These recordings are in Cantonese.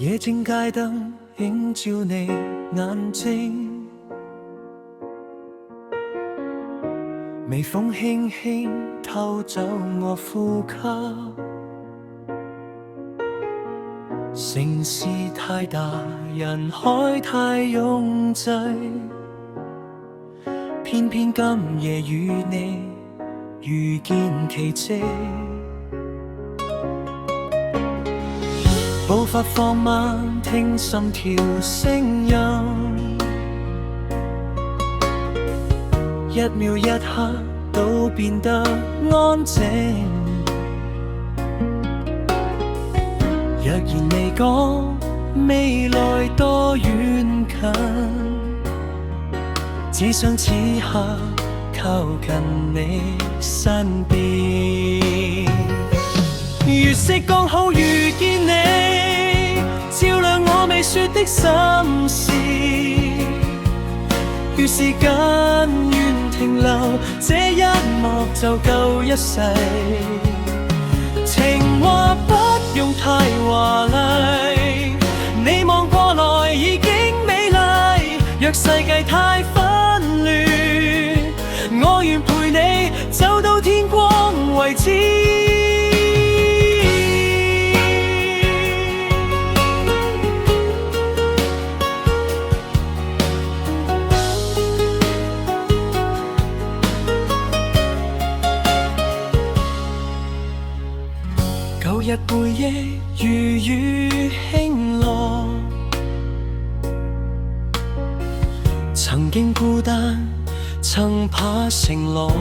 夜靜街燈映照你眼睛，微風輕輕偷走我呼吸。城市太大，人海太擁擠，偏偏今夜與你遇見奇蹟。步伐放慢，聽心跳聲音，一秒一刻都變得安靜。若然你講未來多遠近，只想此刻靠近你身邊。月色剛好遇見你，照亮我未說的心事，於是緊願停留，這一幕就夠一世。情話不用太華麗，你望過來已經美麗。若世界太紛亂，我願陪你走到天光為止。舊日回憶如雨輕落，曾經孤單，曾怕承諾，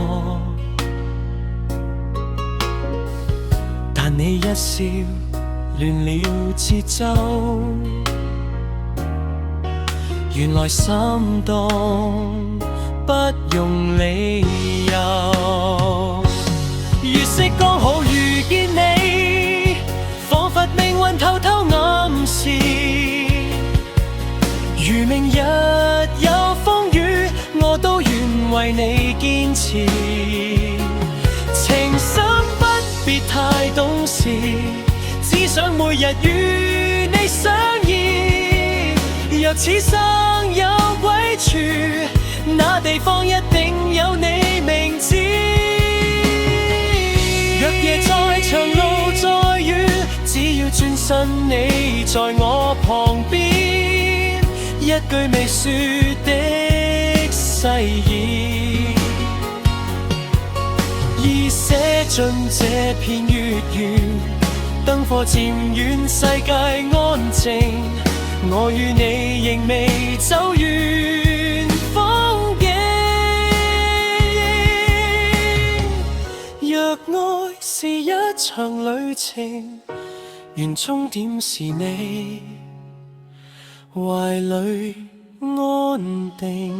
但你一笑亂了節奏，原來心動不用理由。月色剛好遇見你，彷彿命運偷偷暗示，如明日有風雨，我都願為你堅持。情深不必太懂事，只想每日與你相依。若此生有歸處，那地方一定有你名字。若夜再長路再遠，只要轉身你在我旁邊，一句未說的誓言，已寫進這片月圓。燈火漸遠，世界安靜，我與你仍未走完風景。若愛是一場旅程，願終點是你懷裡安定。